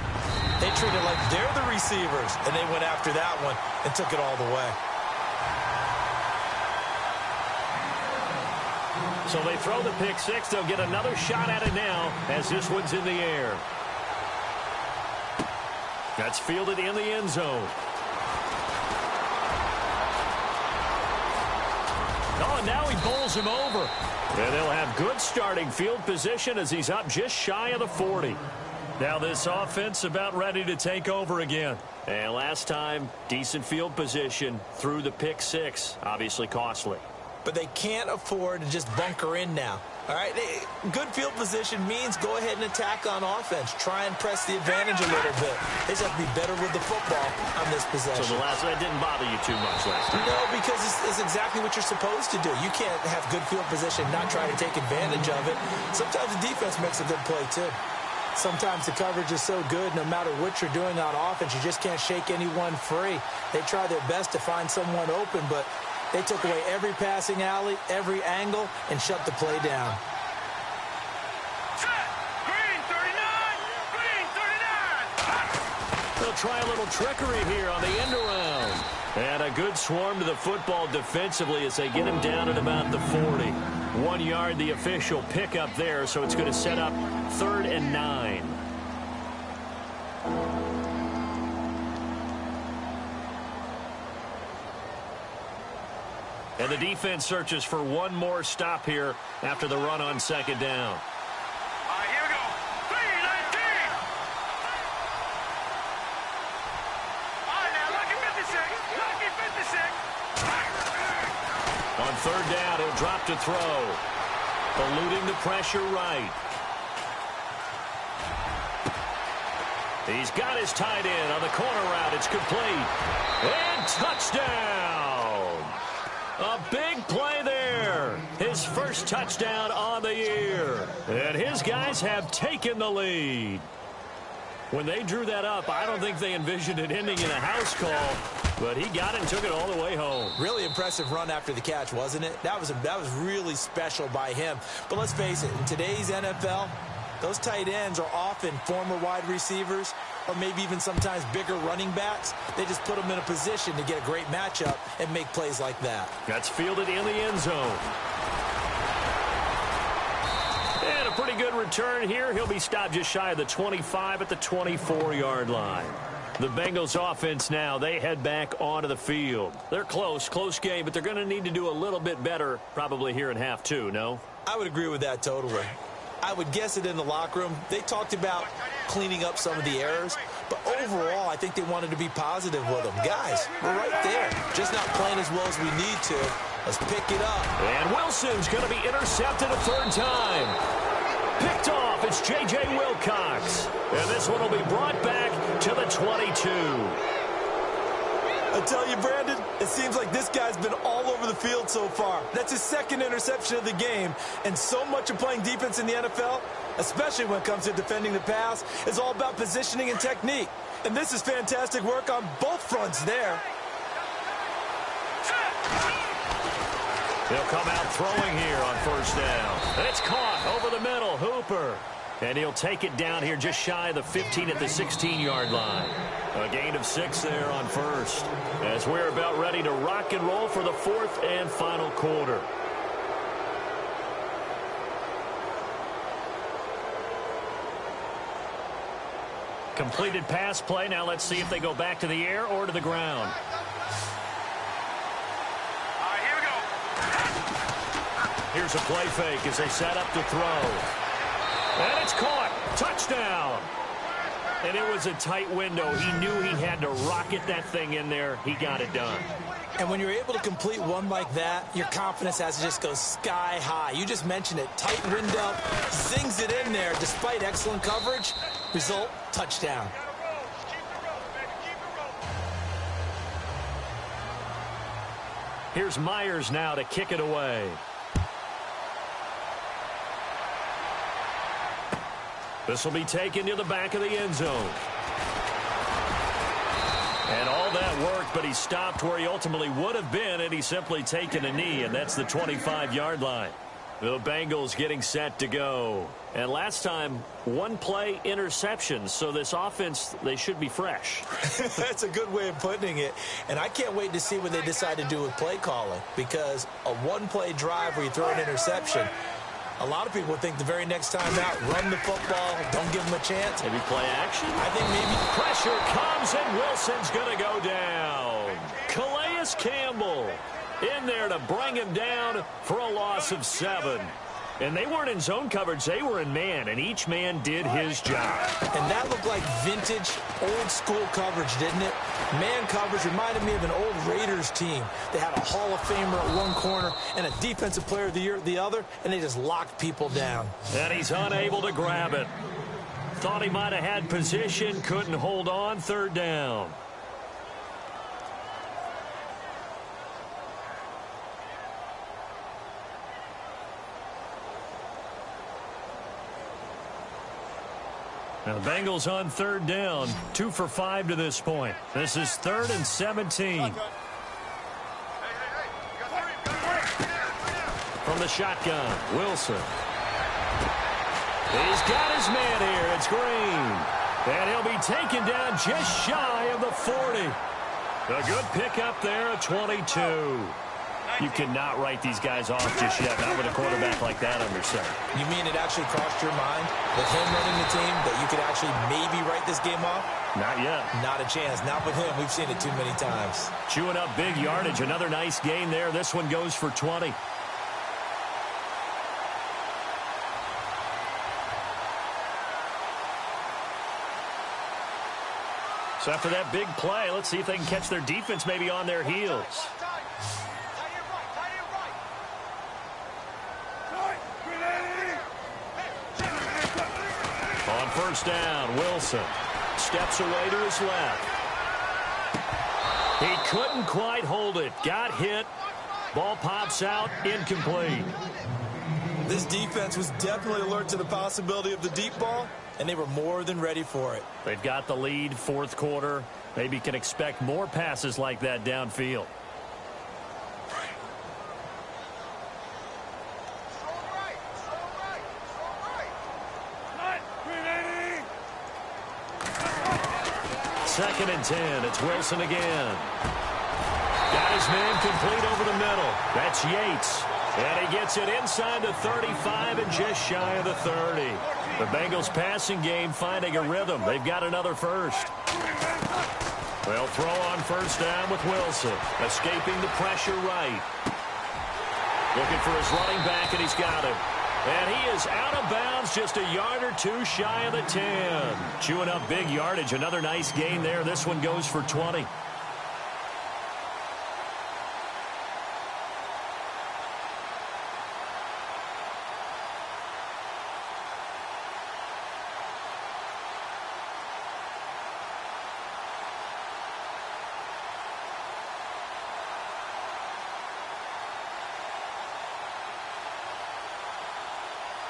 They treat it like they're the receivers, and they went after that one and took it all the way. So they throw the pick six. They'll get another shot at it now as this one's in the air. That's fielded in the end zone. Oh, and now he bowls him over. And they'll have good starting field position as he's up just shy of the 40. Now this offense about ready to take over again. And last time, decent field position through the pick six. Obviously costly. But they can't afford to just bunker in now. All right, good field position means go ahead and attack on offense. Try and press the advantage a little bit. They just have to be better with the football on this possession. So that didn't bother you too much last time? No, because it's exactly what you're supposed to do. You can't have good field position, not try to take advantage of it. Sometimes the defense makes a good play, too. Sometimes the coverage is so good, no matter what you're doing on offense, you just can't shake anyone free. They try their best to find someone open, but they took away every passing alley, every angle, and shut the play down. Green 39! Green 39! They'll try a little trickery here on the end around. And a good swarm to the football defensively as they get him down at about the 40. 1 yard, the official pickup there, so it's going to set up 3rd and 9. And the defense searches for one more stop here after the run on 2nd down. All right, here we go. 3-19. All right, now, lucky 56. Lucky 56. On 3rd down, he'll drop to throw. Eluding the pressure right. He's got his tight end on the corner route. It's complete. And touchdown. A big play there. His first touchdown on the year. And his guys have taken the lead. When they drew that up, I don't think they envisioned it ending in a house call. But he got it and took it all the way home. Really impressive run after the catch, wasn't it? That was really special by him. But let's face it, in today's NFL, those tight ends are often former wide receivers or maybe even sometimes bigger running backs. They just put them in a position to get a great matchup and make plays like that. That's fielded in the end zone. And a pretty good return here. He'll be stopped just shy of the 25 at the 24-yard line. The Bengals offense now, they head back onto the field. They're close game, but they're going to need to do a little bit better probably here in half two, no? I would agree with that totally. I would guess it in the locker room. They talked about cleaning up some of the errors, but overall, I think they wanted to be positive with them. Guys, we're right there. Just not playing as well as we need to. Let's pick it up. And Wilson's going to be intercepted a 3rd time. Picked off, it's J.J. Wilcox. And this one will be brought back to the 22. I tell you, Brandon, it seems like this guy's been all over the field so far. That's his 2nd interception of the game. And so much of playing defense in the NFL, especially when it comes to defending the pass, is all about positioning and technique. And this is fantastic work on both fronts there. He'll come out throwing here on 1st down. And it's caught over the middle. Hooper. And he'll take it down here just shy of the 15 at the 16-yard line. A gain of 6 there on 1st. As we're about ready to rock and roll for the 4th and final quarter. Completed pass play. Now let's see if they go back to the air or to the ground. All right, here we go. Here's a play fake as they set up to throw. And it's caught. Touchdown. And it was a tight window. He knew he had to rocket that thing in there. He got it done. And when you're able to complete one like that, your confidence has to just go sky high. You just mentioned it. Tight window, zings it in there despite excellent coverage. Result, touchdown. Here's Myers now to kick it away. This will be taken to the back of the end zone. And all that worked, but he stopped where he ultimately would have been, and he's simply taken a knee, and that's the 25-yard line. The Bengals getting set to go. And last time, one play interception. So this offense, they should be fresh. That's a good way of putting it. And I can't wait to see what they decide to do with play calling. Because a one-play drive where you throw an interception, a lot of people think the very next time out, run the football, don't give them a chance. Maybe play action? I think maybe. Pressure comes, and Wilson's going to go down. Calais Campbell in there to bring him down for a loss of 7. And they weren't in zone coverage. They were in man, and each man did his job. And that looked like vintage, old-school coverage, didn't it? Man coverage reminded me of an old Raiders team. They had a Hall of Famer at one corner and a Defensive Player of the Year at the other, and they just locked people down. And he's unable to grab it. Thought he might have had position, couldn't hold on, 3rd down. Now the Bengals on 3rd down, 2 for 5 to this point. This is 3rd and 17. From the shotgun, Wilson. He's got his man here. It's Green. And he'll be taken down just shy of the 40. A good pickup there at 22. You cannot write these guys off just yet, not with a quarterback like that under center. You mean it actually crossed your mind with him running the team that you could actually maybe write this game off? Not yet. Not a chance. Not with him. We've seen it too many times. Chewing up big yardage. Another nice gain there. This one goes for 20. So after that big play, let's see if they can catch their defense maybe on their heels. On 1st down, Wilson steps away to his left. He couldn't quite hold it. Got hit. Ball pops out, incomplete. This defense was definitely alert to the possibility of the deep ball, and they were more than ready for it. They've got the lead, 4th quarter. Maybe can expect more passes like that downfield. Second and 10. It's Wilson again. Got his man complete over the middle. That's Yates. And he gets it inside the 35 and just shy of the 30. The Bengals passing game finding a rhythm. They've got another first. They'll throw on 1st down with Wilson. Escaping the pressure right. Looking for his running back, and he's got him. And he is out of bounds, just a yard or 2 shy of the 10. Chewing up big yardage. Another nice gain there. This one goes for 20.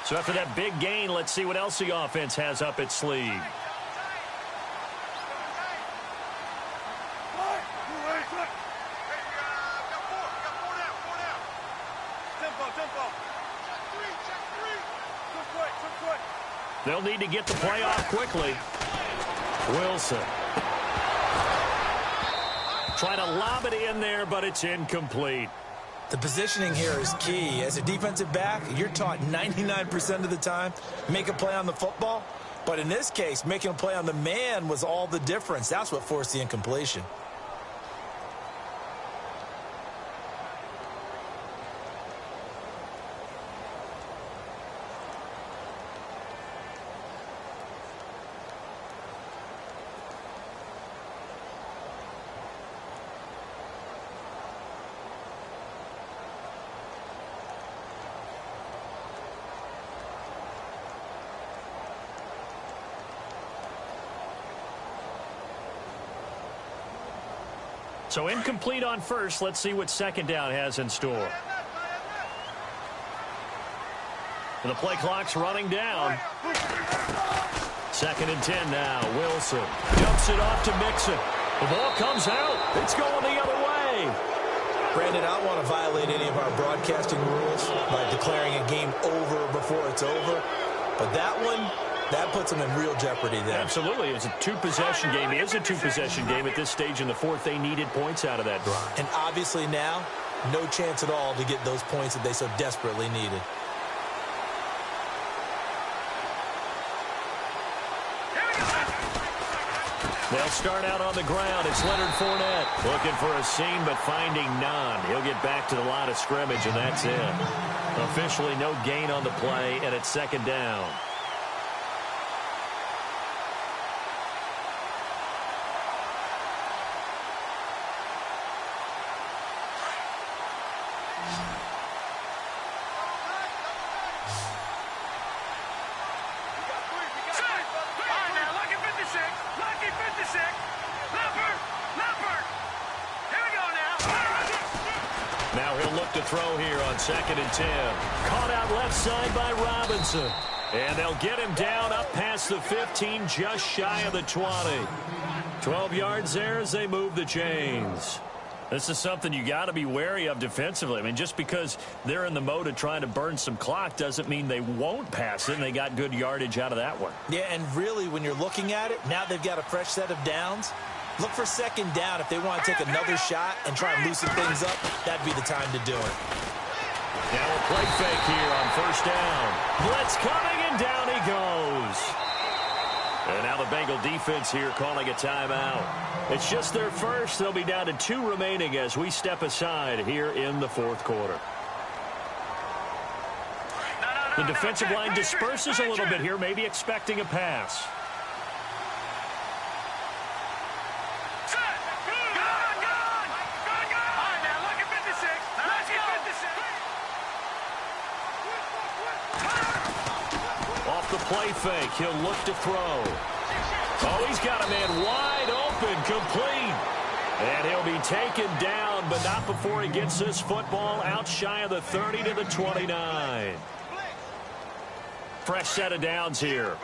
So after that big gain, let's see what else the offense has up its sleeve. They'll need to get the play off quickly. Wilson. Trying to lob it in there, but it's incomplete. The positioning here is key. As a defensive back, you're taught 99% of the time, make a play on the football. But in this case, making a play on the man was all the difference. That's what forced the incompletion. So incomplete on 1st. Let's see what 2nd down has in store. And the play clock's running down. 2nd and 10 now. Wilson dumps it off to Mixon. The ball comes out. It's going the other way. Brandon, I don't want to violate any of our broadcasting rules by declaring a game over before it's over. But that one, that puts them in real jeopardy there. Absolutely. It's a two-possession game. It is a two-possession game at this stage in the fourth. They needed points out of that drive. And obviously now, no chance at all to get those points that they so desperately needed. They'll start out on the ground. It's Leonard Fournette looking for a seam, but finding none. He'll get back to the line of scrimmage, and that's it. Officially no gain on the play, and it's second down. Now he'll look to throw here on 2nd and 10. Caught out left side by Robinson. And they'll get him down up past the 15, just shy of the 20. 12 yards there as they move the chains. This is something you got to be wary of defensively. I mean, just because they're in the mode of trying to burn some clock doesn't mean they won't pass it, and they got good yardage out of that one. Yeah, and really, when you're looking at it, now they've got a fresh set of downs. Look for second down if they want to take another shot and try and loosen things up. That'd be the time to do it. Now a play fake here on first down. Blitz coming, and down he goes. And now the Bengal defense here calling a timeout. It's just their first. They'll be down to 2 remaining as we step aside here in the fourth quarter. The defensive line disperses a little bit here, maybe expecting a pass. Off the play fake, he'll look to throw. Oh, he's got a man wide open, complete. And he'll be taken down, but not before he gets this football out shy of the 30 to the 29. Fresh set of downs here.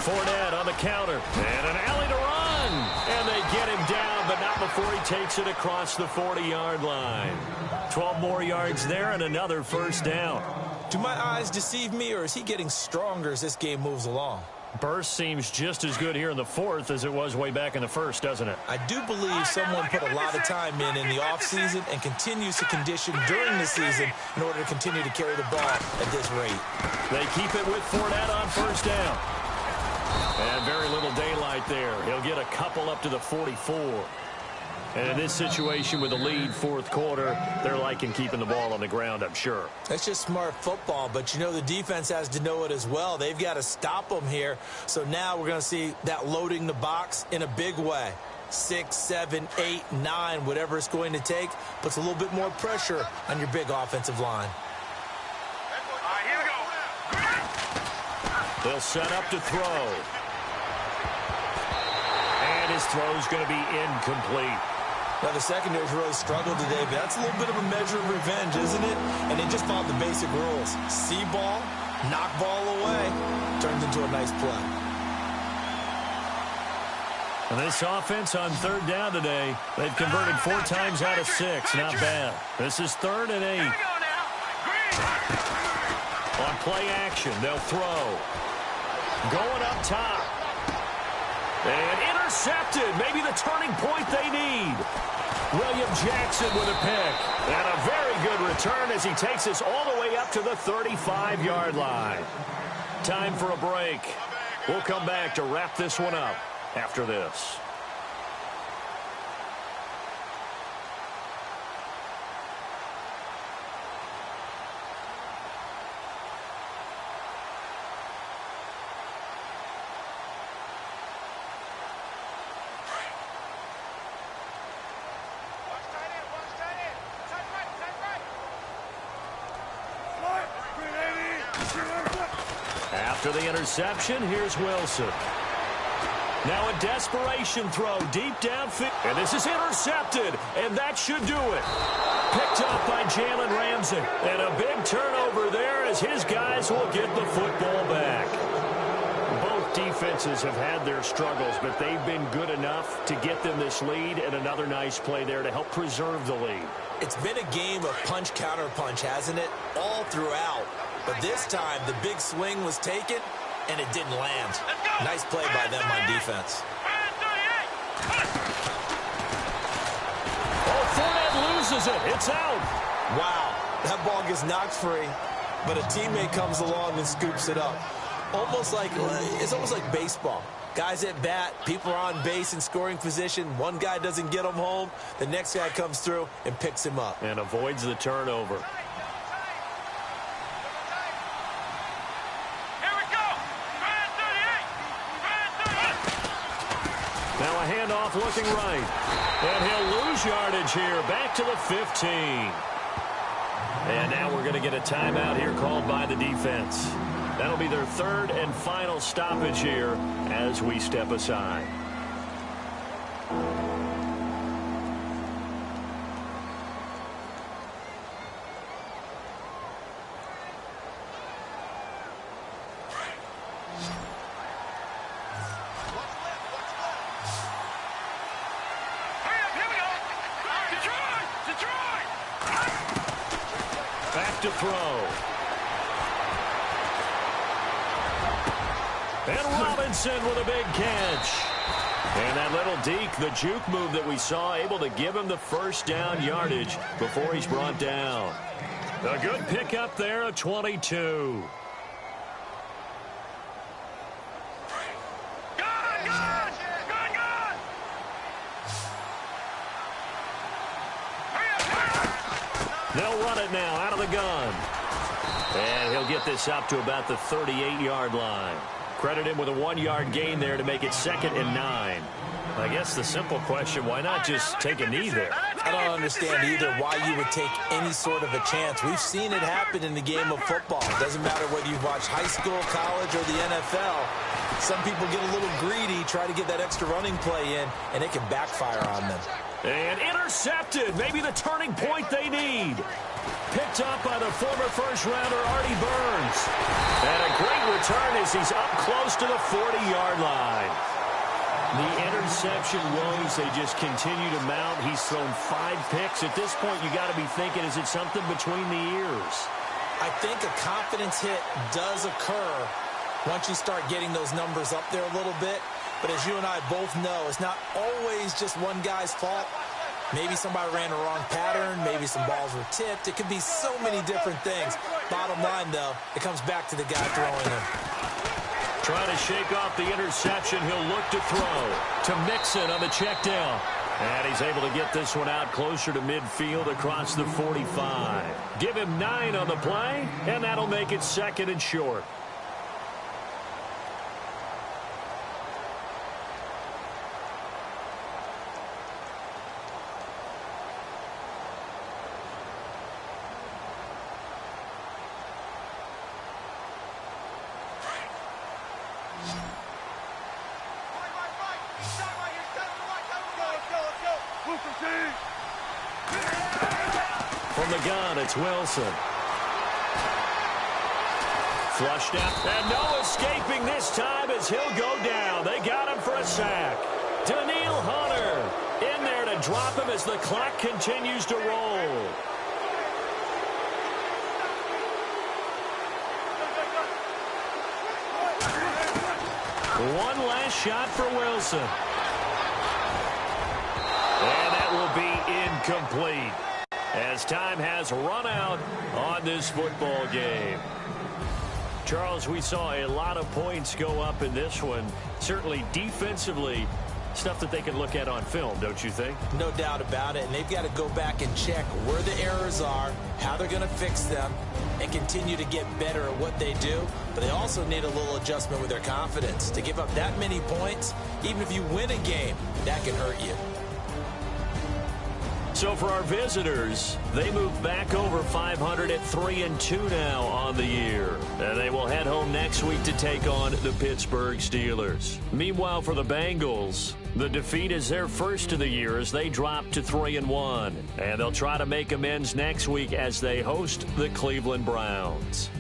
Fournette on the counter, and an alley to run. And they get him down, but not before he takes it across the 40-yard line. 12 more yards there and another first down. Do my eyes deceive me, or is he getting stronger as this game moves along? Burst seems just as good here in the fourth as it was way back in the first, doesn't it? I do believe someone put a lot of time in the offseason and continues to condition during the season in order to continue to carry the ball at this rate. They keep it with Fournette on first down. And very little daylight there. He'll get a couple up to the 44. And in this situation with the lead fourth quarter, they're liking keeping the ball on the ground, I'm sure. That's just smart football, but you know the defense has to know it as well. They've got to stop them here. So now we're going to see that loading the box in a big way. 6, 7, 8, 9, whatever it's going to take, puts a little bit more pressure on your big offensive line. They'll set up to throw. And his throw's going to be incomplete. Now, the secondary's really struggled today, but that's a little bit of a measure of revenge, isn't it? And they just followed the basic rules. See ball, knock ball away, turns into a nice play. And this offense on third down today, they've converted 4 times out of 6. Not bad. This is 3rd and 8. On play action, they'll throw. Going up top. And intercepted. Maybe the turning point they need. William Jackson with a pick. And a very good return as he takes us all the way up to the 35-yard line. Time for a break. We'll come back to wrap this one up after this. After the interception, here's Wilson. Now a desperation throw deep downfield. And this is intercepted, and that should do it. Picked up by Jalen Ramsey. And a big turnover there as his guys will get the football back. Both defenses have had their struggles, but they've been good enough to get them this lead, and another nice play there to help preserve the lead. It's been a game of punch-counter-punch, hasn't it? All throughout. But this time, the big swing was taken, and it didn't land. Nice play by them on defense. Oh, Fournette loses it. It's out. Wow, that ball gets knocked free, but a teammate comes along and scoops it up. It's almost like baseball. Guys at bat, people are on base in scoring position. One guy doesn't get him home. The next guy comes through and picks him up. And avoids the turnover. Here we go. Now a handoff looking right. And he'll lose yardage here. Back to the 15. And now we're going to get a timeout here called by the defense. That'll be their third and final stoppage here as we step aside. Back to throw. And Robinson with a big catch. And that little deke, the juke move that we saw, able to give him the first down yardage before he's brought down. A good pickup there, a 22. They'll run it now out of the gun. And he'll get this up to about the 38-yard line. Credit him with a 1-yard gain there to make it 2nd and 9. I guess the simple question, why not just take a knee there? I don't understand either why you would take any sort of a chance. We've seen it happen in the game of football. It doesn't matter whether you've watched high school, college, or the NFL. Some people get a little greedy, try to get that extra running play in, and it can backfire on them. And intercepted. Maybe the turning point they need. Picked up by the former first-rounder Artie Burns. And a great return as he's up close to the 40-yard line. The interception woes, they just continue to mount. He's thrown 5 picks. At this point, you got to be thinking, is it something between the ears? I think a confidence hit does occur once you start getting those numbers up there a little bit. But as you and I both know, it's not always just one guy's fault. Maybe somebody ran the wrong pattern. Maybe some balls were tipped. It could be so many different things. Bottom line, though, it comes back to the guy throwing them. Trying to shake off the interception. He'll look to throw to Mixon on the check down. And he's able to get this one out closer to midfield across the 45. Give him 9 on the play, and that'll make it 2nd and short. From the gun, it's Wilson. Flushed out, and no escaping this time as he'll go down. They got him for a sack. Daniil Hunter in there to drop him as the clock continues to roll. One last shot for Wilson. And that will be incomplete as time has run out on this football game. Charles, we saw a lot of points go up in this one. Certainly defensively, stuff that they can look at on film, don't you think? No doubt about it. And they've got to go back and check where the errors are, how they're going to fix them, and continue to get better at what they do. But they also need a little adjustment with their confidence. To give up that many points, even if you win a game, that can hurt you. So for our visitors, they move back over 500 at 3-2 now on the year. And they will head home next week to take on the Pittsburgh Steelers. Meanwhile, for the Bengals, the defeat is their first of the year as they drop to 3-1. And they'll try to make amends next week as they host the Cleveland Browns.